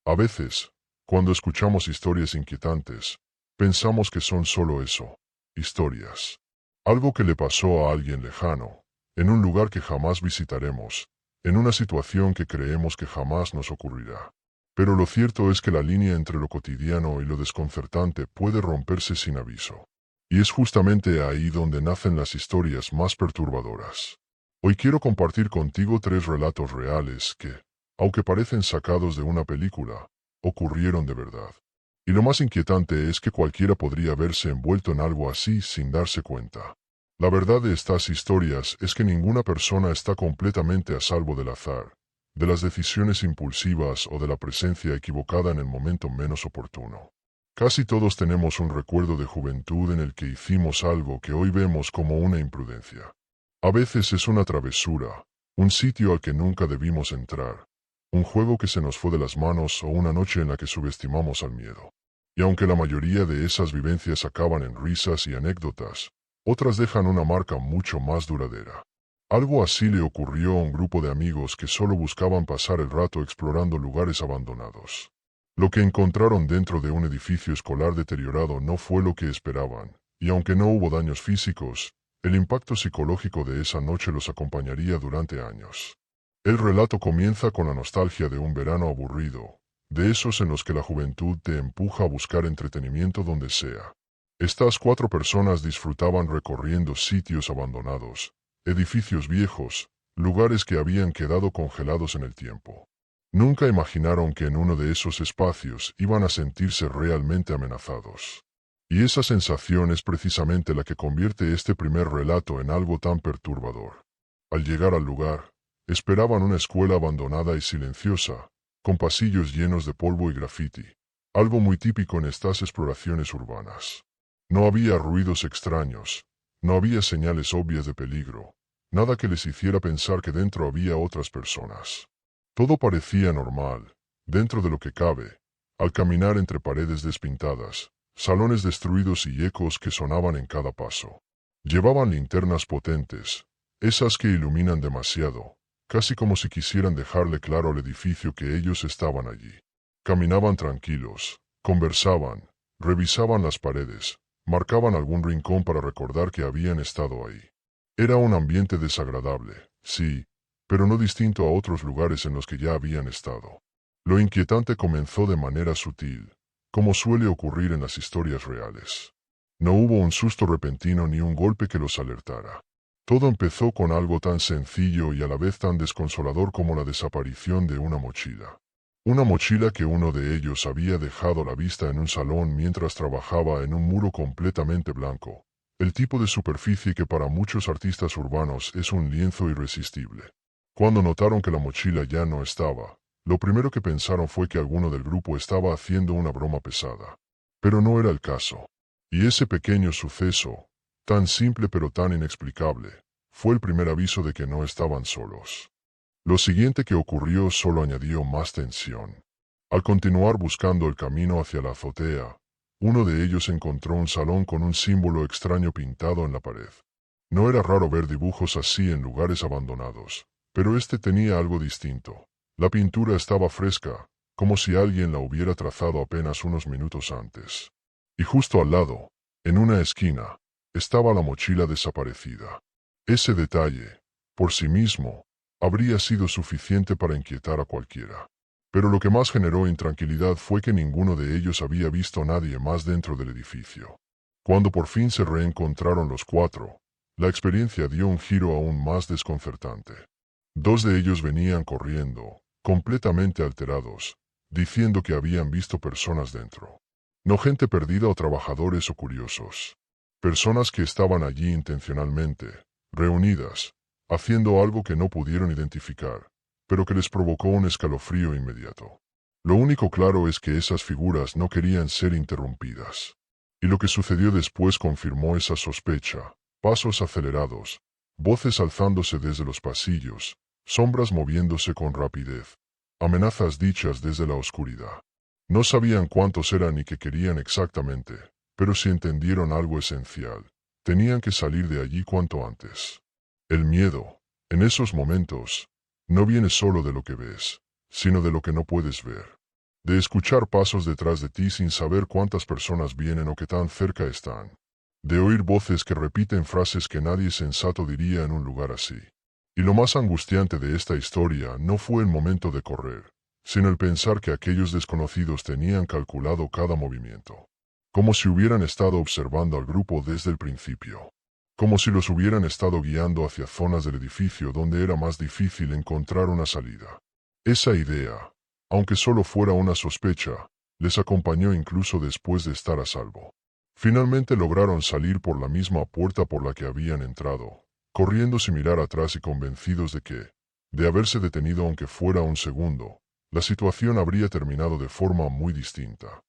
A veces, cuando escuchamos historias inquietantes, pensamos que son solo eso, historias. Algo que le pasó a alguien lejano, en un lugar que jamás visitaremos, en una situación que creemos que jamás nos ocurrirá. Pero lo cierto es que la línea entre lo cotidiano y lo desconcertante puede romperse sin aviso. Y es justamente ahí donde nacen las historias más perturbadoras. Hoy quiero compartir contigo 3 relatos reales que, aunque parecen sacados de una película, ocurrieron de verdad. Y lo más inquietante es que cualquiera podría verse envuelto en algo así sin darse cuenta. La verdad de estas historias es que ninguna persona está completamente a salvo del azar, de las decisiones impulsivas o de la presencia equivocada en el momento menos oportuno. Casi todos tenemos un recuerdo de juventud en el que hicimos algo que hoy vemos como una imprudencia. A veces es una travesura, un sitio al que nunca debimos entrar, un juego que se nos fue de las manos o una noche en la que subestimamos al miedo. Y aunque la mayoría de esas vivencias acaban en risas y anécdotas, otras dejan una marca mucho más duradera. Algo así le ocurrió a un grupo de amigos que solo buscaban pasar el rato explorando lugares abandonados. Lo que encontraron dentro de un edificio escolar deteriorado no fue lo que esperaban, y aunque no hubo daños físicos, el impacto psicológico de esa noche los acompañaría durante años. El relato comienza con la nostalgia de un verano aburrido, de esos en los que la juventud te empuja a buscar entretenimiento donde sea. Estas 4 personas disfrutaban recorriendo sitios abandonados, edificios viejos, lugares que habían quedado congelados en el tiempo. Nunca imaginaron que en uno de esos espacios iban a sentirse realmente amenazados. Y esa sensación es precisamente la que convierte este primer relato en algo tan perturbador. Al llegar al lugar, esperaban una escuela abandonada y silenciosa, con pasillos llenos de polvo y grafiti, algo muy típico en estas exploraciones urbanas. No había ruidos extraños, no había señales obvias de peligro, nada que les hiciera pensar que dentro había otras personas. Todo parecía normal, dentro de lo que cabe, al caminar entre paredes despintadas, salones destruidos y ecos que sonaban en cada paso. Llevaban linternas potentes, esas que iluminan demasiado, casi como si quisieran dejarle claro al edificio que ellos estaban allí. Caminaban tranquilos, conversaban, revisaban las paredes, marcaban algún rincón para recordar que habían estado ahí. Era un ambiente desagradable, sí, pero no distinto a otros lugares en los que ya habían estado. Lo inquietante comenzó de manera sutil, como suele ocurrir en las historias reales. No hubo un susto repentino ni un golpe que los alertara. Todo empezó con algo tan sencillo y a la vez tan desconsolador como la desaparición de una mochila. Una mochila que uno de ellos había dejado a la vista en un salón mientras trabajaba en un muro completamente blanco, el tipo de superficie que para muchos artistas urbanos es un lienzo irresistible. Cuando notaron que la mochila ya no estaba, lo primero que pensaron fue que alguno del grupo estaba haciendo una broma pesada. Pero no era el caso. Y ese pequeño suceso, tan simple pero tan inexplicable, fue el primer aviso de que no estaban solos. Lo siguiente que ocurrió solo añadió más tensión. Al continuar buscando el camino hacia la azotea, uno de ellos encontró un salón con un símbolo extraño pintado en la pared. No era raro ver dibujos así en lugares abandonados, pero este tenía algo distinto. La pintura estaba fresca, como si alguien la hubiera trazado apenas unos minutos antes. Y justo al lado, en una esquina, estaba la mochila desaparecida. Ese detalle, por sí mismo, habría sido suficiente para inquietar a cualquiera. Pero lo que más generó intranquilidad fue que ninguno de ellos había visto a nadie más dentro del edificio. Cuando por fin se reencontraron los 4, la experiencia dio un giro aún más desconcertante. 2 de ellos venían corriendo, completamente alterados, diciendo que habían visto personas dentro. No gente perdida o trabajadores o curiosos. Personas que estaban allí intencionalmente, reunidas, haciendo algo que no pudieron identificar, pero que les provocó un escalofrío inmediato. Lo único claro es que esas figuras no querían ser interrumpidas. Y lo que sucedió después confirmó esa sospecha: pasos acelerados, voces alzándose desde los pasillos, sombras moviéndose con rapidez, amenazas dichas desde la oscuridad. No sabían cuántos eran ni qué querían exactamente, pero sí entendieron algo esencial: tenían que salir de allí cuanto antes. El miedo, en esos momentos, no viene solo de lo que ves, sino de lo que no puedes ver. de escuchar pasos detrás de ti sin saber cuántas personas vienen o qué tan cerca están, de oír voces que repiten frases que nadie sensato diría en un lugar así. Y lo más angustiante de esta historia no fue el momento de correr, sino el pensar que aquellos desconocidos tenían calculado cada movimiento, como si hubieran estado observando al grupo desde el principio, como si los hubieran estado guiando hacia zonas del edificio donde era más difícil encontrar una salida. Esa idea, aunque solo fuera una sospecha, les acompañó incluso después de estar a salvo. Finalmente lograron salir por la misma puerta por la que habían entrado, corriendo sin mirar atrás y convencidos de que, de haberse detenido aunque fuera un segundo, la situación habría terminado de forma muy distinta.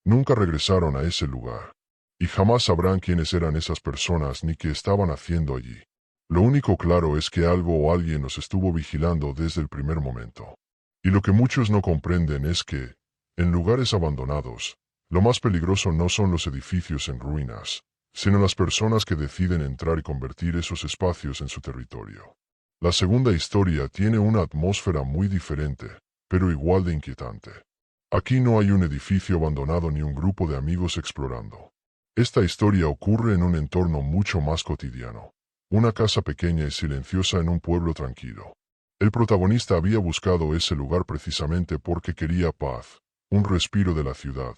Nunca regresaron a ese lugar, y jamás sabrán quiénes eran esas personas ni qué estaban haciendo allí. Lo único claro es que algo o alguien los estuvo vigilando desde el primer momento. Y lo que muchos no comprenden es que, en lugares abandonados, lo más peligroso no son los edificios en ruinas, sino las personas que deciden entrar y convertir esos espacios en su territorio. La segunda historia tiene una atmósfera muy diferente, pero igual de inquietante. Aquí no hay un edificio abandonado ni un grupo de amigos explorando. Esta historia ocurre en un entorno mucho más cotidiano. Una casa pequeña y silenciosa en un pueblo tranquilo. El protagonista había buscado ese lugar precisamente porque quería paz, un respiro de la ciudad,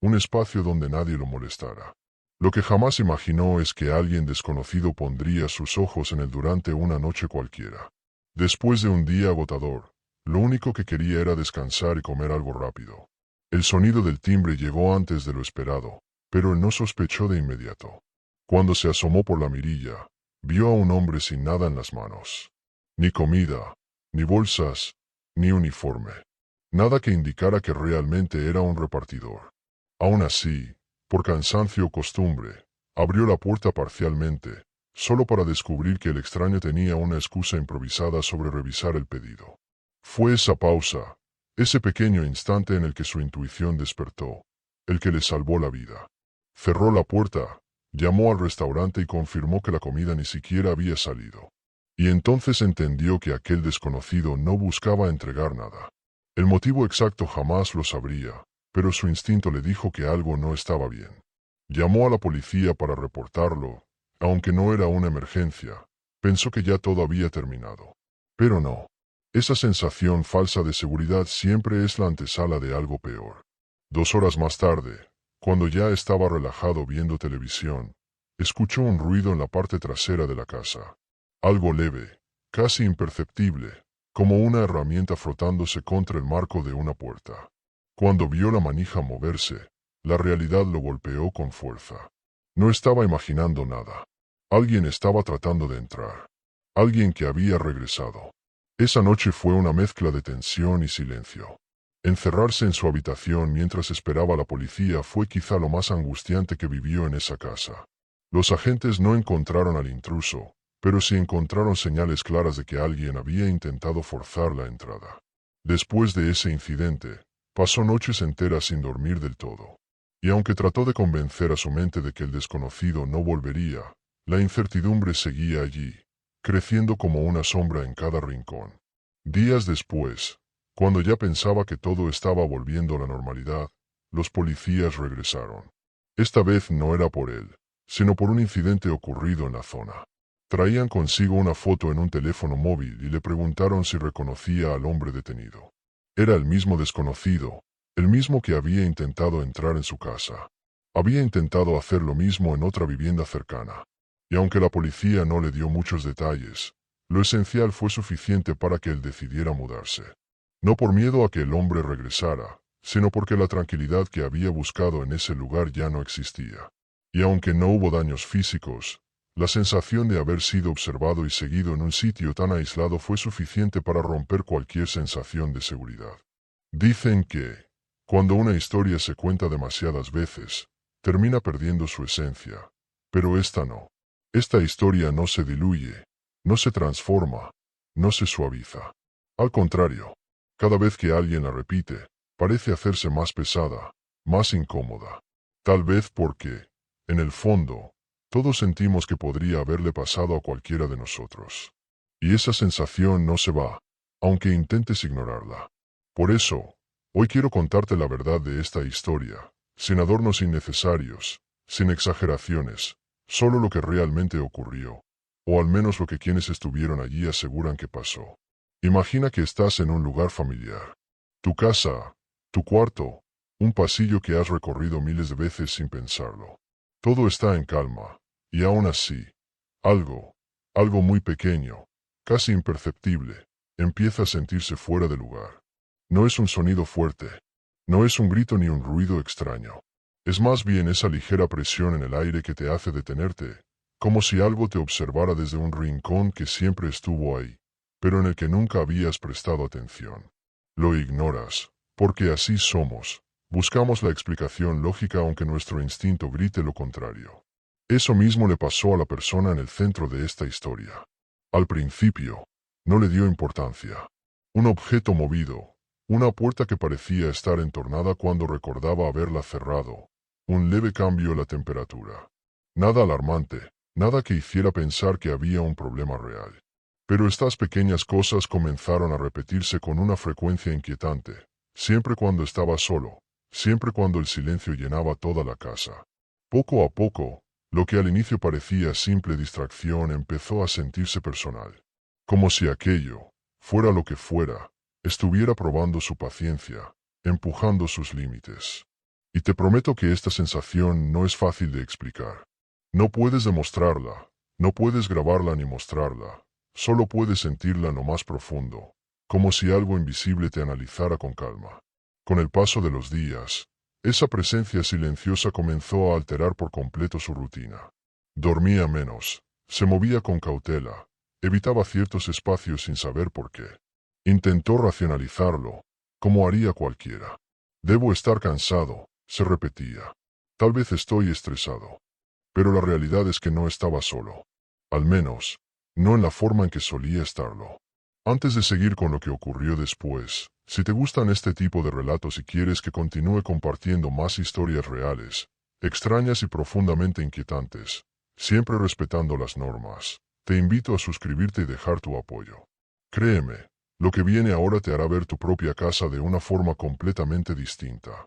un espacio donde nadie lo molestara. Lo que jamás imaginó es que alguien desconocido pondría sus ojos en él durante una noche cualquiera. Después de un día agotador, lo único que quería era descansar y comer algo rápido. El sonido del timbre llegó antes de lo esperado, pero él no sospechó de inmediato. Cuando se asomó por la mirilla, vio a un hombre sin nada en las manos. Ni comida, ni bolsas, ni uniforme. Nada que indicara que realmente era un repartidor. Aún así, por cansancio o costumbre, abrió la puerta parcialmente, solo para descubrir que el extraño tenía una excusa improvisada sobre revisar el pedido. Fue esa pausa, ese pequeño instante en el que su intuición despertó, el que le salvó la vida. Cerró la puerta, llamó al restaurante y confirmó que la comida ni siquiera había salido. Y entonces entendió que aquel desconocido no buscaba entregar nada. El motivo exacto jamás lo sabría, pero su instinto le dijo que algo no estaba bien. Llamó a la policía para reportarlo, aunque no era una emergencia, pensó que ya todo había terminado. Pero no. Esa sensación falsa de seguridad siempre es la antesala de algo peor. 2 horas más tarde, cuando ya estaba relajado viendo televisión, escuchó un ruido en la parte trasera de la casa. Algo leve, casi imperceptible, como una herramienta frotándose contra el marco de una puerta. Cuando vio la manija moverse, la realidad lo golpeó con fuerza. No estaba imaginando nada. Alguien estaba tratando de entrar. Alguien que había regresado. Esa noche fue una mezcla de tensión y silencio. Encerrarse en su habitación mientras esperaba a la policía fue quizá lo más angustiante que vivió en esa casa. Los agentes no encontraron al intruso, pero sí encontraron señales claras de que alguien había intentado forzar la entrada. Después de ese incidente, pasó noches enteras sin dormir del todo. Y aunque trató de convencer a su mente de que el desconocido no volvería, la incertidumbre seguía allí, creciendo como una sombra en cada rincón. Días después, cuando ya pensaba que todo estaba volviendo a la normalidad, los policías regresaron. Esta vez no era por él, sino por un incidente ocurrido en la zona. Traían consigo una foto en un teléfono móvil y le preguntaron si reconocía al hombre detenido. Era el mismo desconocido, el mismo que había intentado entrar en su casa. Había intentado hacer lo mismo en otra vivienda cercana. Y aunque la policía no le dio muchos detalles, lo esencial fue suficiente para que él decidiera mudarse. No por miedo a que el hombre regresara, sino porque la tranquilidad que había buscado en ese lugar ya no existía. Y aunque no hubo daños físicos, la sensación de haber sido observado y seguido en un sitio tan aislado fue suficiente para romper cualquier sensación de seguridad. Dicen que, cuando una historia se cuenta demasiadas veces, termina perdiendo su esencia. Pero esta no. Esta historia no se diluye, no se transforma, no se suaviza. Al contrario, cada vez que alguien la repite, parece hacerse más pesada, más incómoda. Tal vez porque, en el fondo, todos sentimos que podría haberle pasado a cualquiera de nosotros. Y esa sensación no se va, aunque intentes ignorarla. Por eso, Hoy quiero contarte la verdad de esta historia, sin adornos innecesarios, sin exageraciones, solo lo que realmente ocurrió, o al menos lo que quienes estuvieron allí aseguran que pasó. Imagina que estás en un lugar familiar. Tu casa, tu cuarto, un pasillo que has recorrido miles de veces sin pensarlo. Todo está en calma, y aún así, algo, algo muy pequeño, casi imperceptible, empieza a sentirse fuera de lugar. No es un sonido fuerte, no es un grito ni un ruido extraño. Es más bien esa ligera presión en el aire que te hace detenerte, como si algo te observara desde un rincón que siempre estuvo ahí, pero en el que nunca habías prestado atención. Lo ignoras, porque así somos. Buscamos la explicación lógica aunque nuestro instinto grite lo contrario. Eso mismo le pasó a la persona en el centro de esta historia. Al principio, no le dio importancia. Un objeto movido, una puerta que parecía estar entornada cuando recordaba haberla cerrado, un leve cambio en la temperatura. Nada alarmante, nada que hiciera pensar que había un problema real. Pero estas pequeñas cosas comenzaron a repetirse con una frecuencia inquietante, siempre cuando estaba solo, siempre cuando el silencio llenaba toda la casa. Poco a poco, lo que al inicio parecía simple distracción empezó a sentirse personal. Como si aquello, fuera lo que fuera, estuviera probando su paciencia, empujando sus límites. Y te prometo que esta sensación no es fácil de explicar. No puedes demostrarla, no puedes grabarla ni mostrarla, solo puedes sentirla en lo más profundo, como si algo invisible te analizara con calma. Con el paso de los días, esa presencia silenciosa comenzó a alterar por completo su rutina. Dormía menos, se movía con cautela, evitaba ciertos espacios sin saber por qué. Intentó racionalizarlo, como haría cualquiera. Debo estar cansado, se repetía. Tal vez estoy estresado. Pero la realidad es que no estaba solo. Al menos, no en la forma en que solía estarlo. Antes de seguir con lo que ocurrió después, si te gustan este tipo de relatos y quieres que continúe compartiendo más historias reales, extrañas y profundamente inquietantes, siempre respetando las normas, te invito a suscribirte y dejar tu apoyo. Créeme, lo que viene ahora te hará ver tu propia casa de una forma completamente distinta.